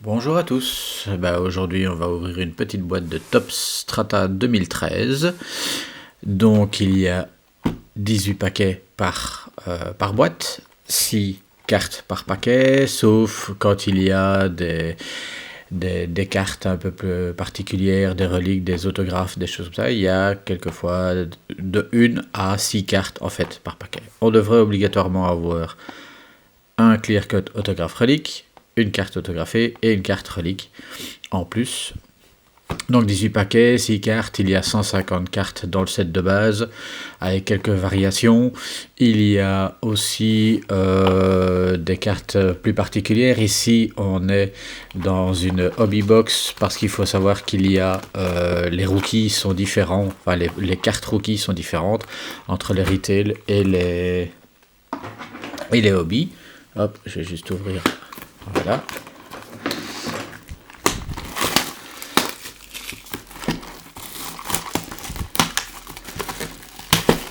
Bonjour à tous, aujourd'hui on va ouvrir une petite boîte de Top Strata 2013. Donc il y a 18 paquets par boîte, 6 cartes par paquet, sauf quand il y a des cartes un peu plus particulières, des reliques, des autographes, des choses comme ça. Il y a quelquefois de 1 à 6 cartes en fait par paquet. On devrait obligatoirement avoir un clear cut autographe relique, une carte autographée et une carte relique en plus. Donc 18 paquets, 6 cartes, il y a 150 cartes dans le set de base avec quelques variations. Il y a aussi des cartes plus particulières. Ici on est dans une hobby box parce qu'il faut savoir qu'il y a les rookies sont différents, enfin les cartes rookies sont différentes entre les retail et les hobbies. Hop, je vais juste ouvrir. Voilà.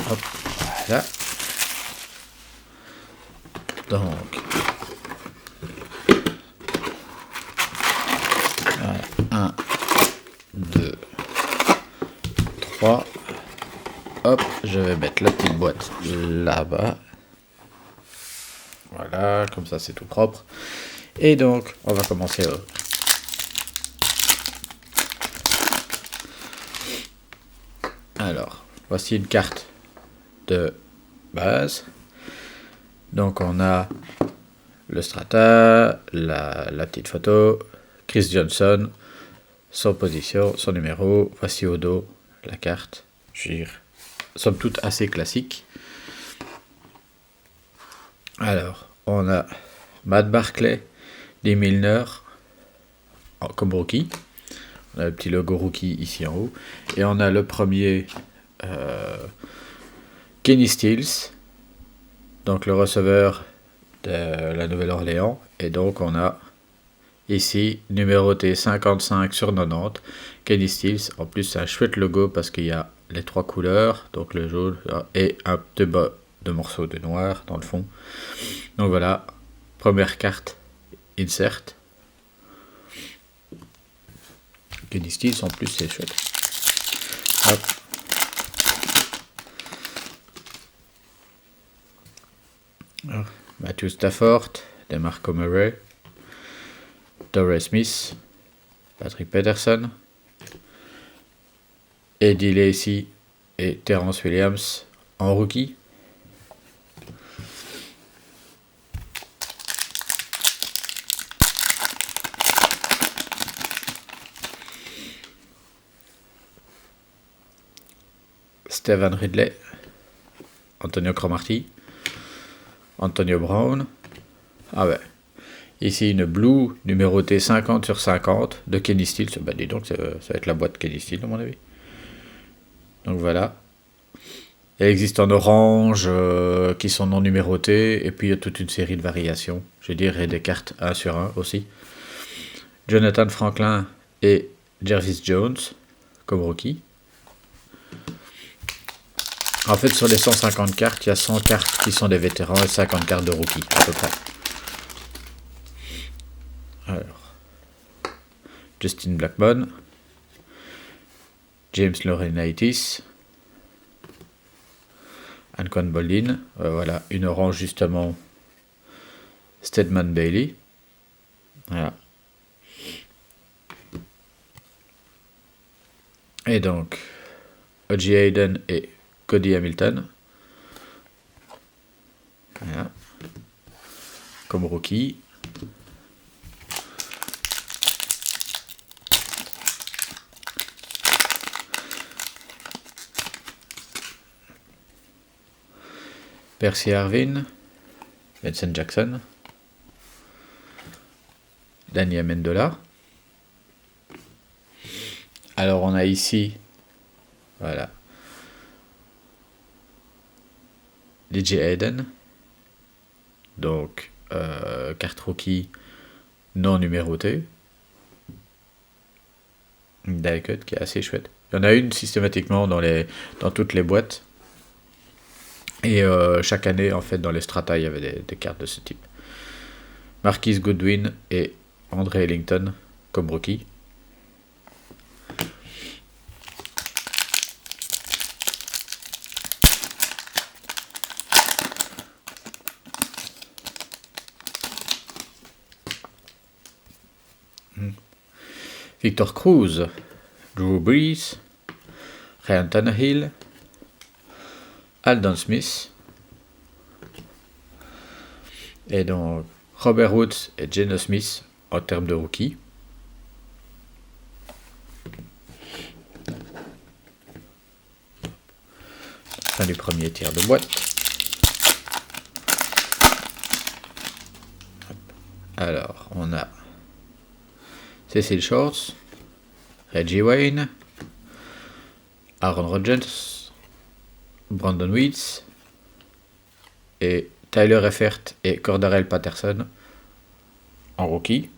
Hop, voilà. Donc, voilà. 1, 2, 3. Hop, je vais mettre la petite boîte là-bas. Voilà, comme ça c'est tout propre. Et donc, on va commencer. Alors, voici une carte de base. Donc on a le Strata, la petite photo, Chris Johnson, son position, son numéro, voici au dos la carte. Somme toute assez classique. Alors, on a Matt Barkley, Lee Milner, comme rookie. On a le petit logo rookie ici en haut. Et on a le premier Kenny Stills, donc le receveur de la Nouvelle-Orléans. Et donc on a ici numéroté 55 sur 90, Kenny Stills. En plus c'est un chouette logo parce qu'il y a les trois couleurs, donc le jaune et un de morceaux de noir dans le fond. Donc voilà, première carte, insert. Kenny Stills en plus c'est chouette. Hop. Alors, Matthew Stafford, DeMarco Murray, Torrey Smith, Patrick Peterson, Eddie Lacy et Terrence Williams en rookie. Stevan Ridley, Antonio Cromartie, Antonio Brown. Ah ouais. Ici une blue numérotée 50 sur 50 de Kenny Stills. Bah dis donc, ça va être la boîte Kenny Stills à mon avis. Donc voilà. Elle existe en orange qui sont non numérotées. Et puis il y a toute une série de variations. Je dirais des cartes 1 sur 1 aussi. Jonathan Franklin et Jervis Jones comme rookie. En fait, sur les 150 cartes, il y a 100 cartes qui sont des vétérans et 50 cartes de rookies, à peu près. Alors, Justin Blackmon, James Laurinaitis, Anquan Boldin, voilà, une orange justement, Stedman Bailey, voilà. Et donc, O.J. Hayden et Cody Hamilton, voilà, comme rookie. Percy Harvin, Vincent Jackson, Danny Amendola. Alors on a ici, voilà, DJ Hayden, donc carte rookie non numérotée, une die cut qui est assez chouette. Il y en a une systématiquement dans toutes les boîtes. Et chaque année, en fait, dans les strata, il y avait des cartes de ce type. Marquise Goodwin et André Ellington comme rookie. Victor Cruz, Drew Brees, Ryan Tannehill, Aldon Smith, et donc Robert Woods et Geno Smith en termes de rookie. Fin du premier tir de boîte. Alors, on a Cecil Shorts, Reggie Wayne, Aaron Rodgers, Brandon Weeds et Tyler Eifert et Cordarrelle Patterson en rookie.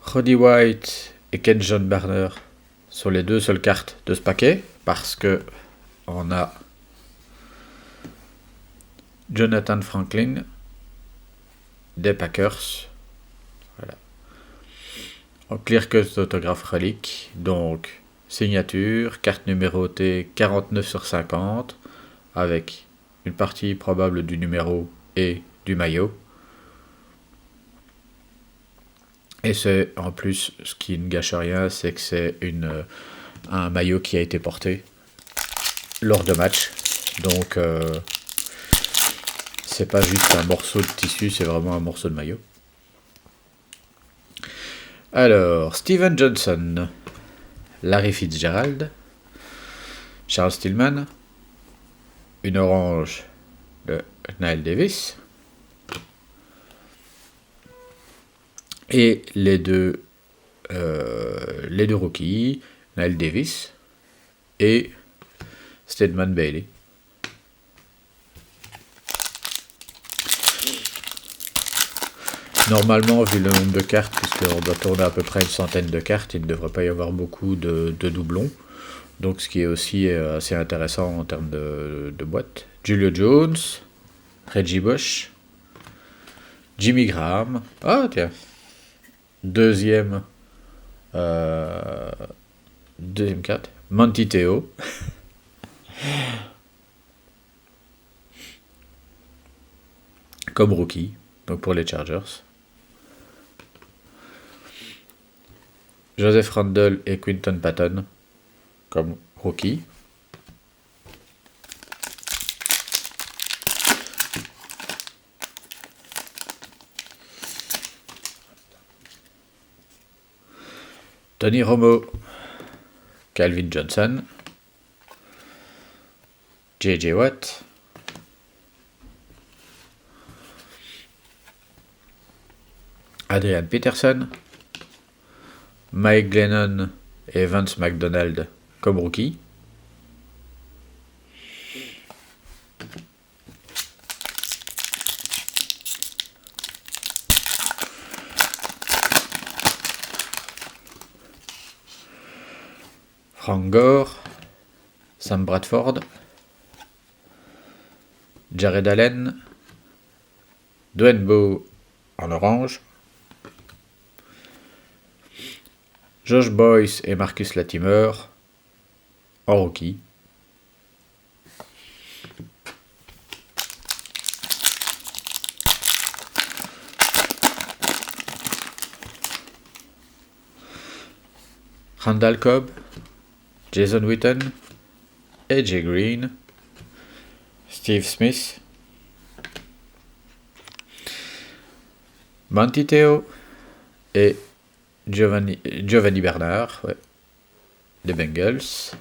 Roddy White et Ken John Barner sont les deux seules cartes de ce paquet, parce que on a Jonathan Franklin des Packers, voilà, en clear cut d'autographe relique, donc signature, carte numérotée 49/50 avec une partie probable du numéro et du maillot. Et c'est en plus, ce qui ne gâche rien, c'est que c'est un maillot qui a été porté lors de match. Donc c'est pas juste un morceau de tissu, c'est vraiment un morceau de maillot. Alors, Steven Johnson, Larry Fitzgerald, Charles Tillman, une orange de Knile Davis, et les deux rookies, Knile Davis et Stedman Bailey. Normalement, vu le nombre de cartes, puisqu'on doit tourner à peu près une centaine de cartes, il ne devrait pas y avoir beaucoup de doublons. Donc ce qui est aussi assez intéressant en termes de boîte. Julio Jones, Reggie Bush, Jimmy Graham. Ah tiens. Deuxième carte. Monty Theo. Comme rookie. Donc pour les Chargers. Joseph Randle et Quinton Patton comme rookie. Tony Romo, Calvin Johnson, J.J. Watt, Adrian Peterson, Mike Glennon et Vance McDonald comme rookie. Frank Gore, Sam Bradford, Jared Allen, Dwayne Bowe en orange, Josh Boyce et Marcus Latimer en rookie. Randall Cobb, Jason Witten, AJ Green, Steve Smith, Monty Theo et Giovanni Bernard, ouais, des Bengals.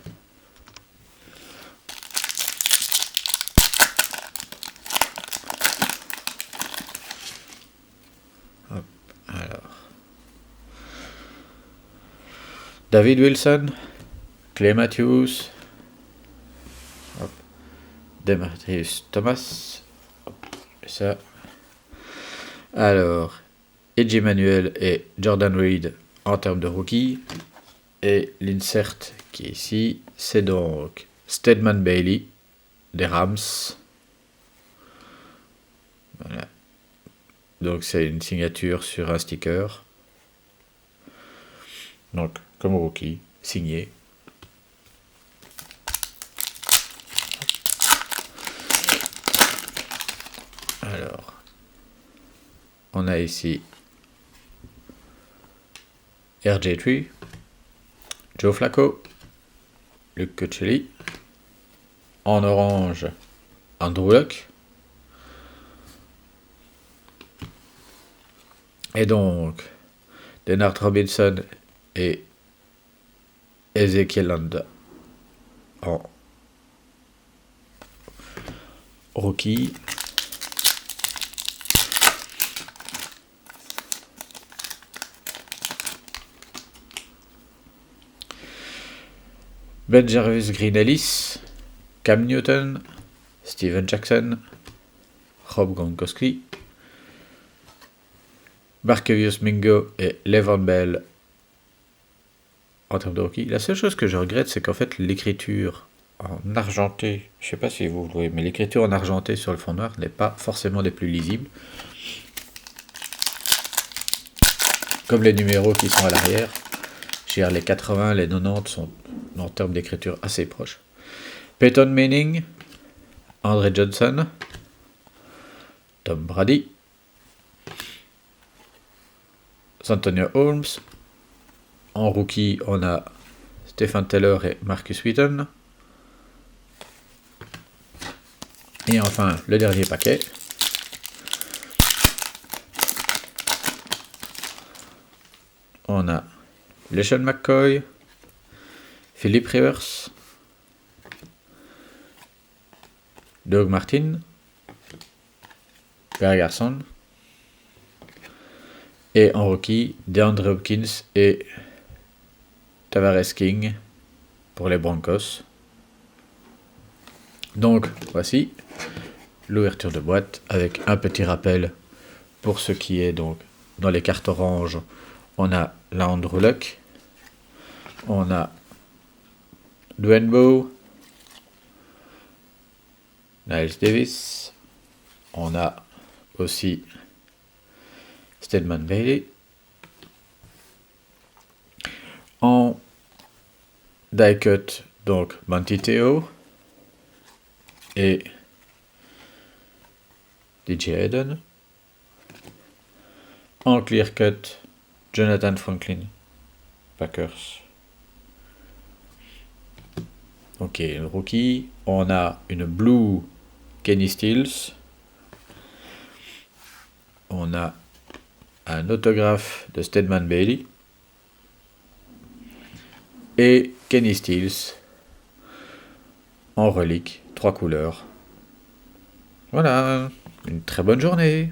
Hop, alors. David Wilson, Clay Matthews, hop, Demaryius Thomas, hop, et ça. Alors, Edgy Manuel et Jordan Reed en termes de rookie. Et l'insert qui est ici, c'est donc Stedman Bailey des Rams. Voilà. Donc c'est une signature sur un sticker. Donc comme rookie, signé. Alors, on a ici RJ3, Joe Flacco, Luke Kuechly, en orange, Andrew Luck. Et donc, Denard Robinson et Ezekiel Land en rookie. Ben Jarvis Green Ellis, Cam Newton, Steven Jackson, Rob Gronkowski, Barkevius Mingo et Le'Veon Bell en termes de rookie. La seule chose que je regrette, c'est qu'en fait l'écriture en argenté, je sais pas si vous le voyez, mais l'écriture en argenté sur le fond noir n'est pas forcément des plus lisibles. Comme les numéros qui sont à l'arrière, je veux dire, les 80, les 90 sont en termes d'écriture assez proches. Peyton Manning, Andre Johnson, Tom Brady, Santonio Holmes. En rookie, on a Stephen Taylor et Marcus Wheaton. Et enfin, le dernier paquet. On a LeSean McCoy, Philip Rivers, Doug Martin, Gary Garson, et en rookie, DeAndre Hopkins et Tavares King pour les Broncos. Donc, voici l'ouverture de boîte avec un petit rappel pour ce qui est donc dans les cartes oranges. On a la Andrew Luck, on a Dwayne Bowe, Niles Davis, on a aussi Stedman Bailey. En die cut, donc Monty Theo et DJ Hayden. En clear cut, Jonathan Franklin, Packers. Ok, le rookie. On a une blue Kenny Stills. On a un autographe de Stedman Bailey. Et Kenny Stills en relique, 3 couleurs. Voilà, une très bonne journée.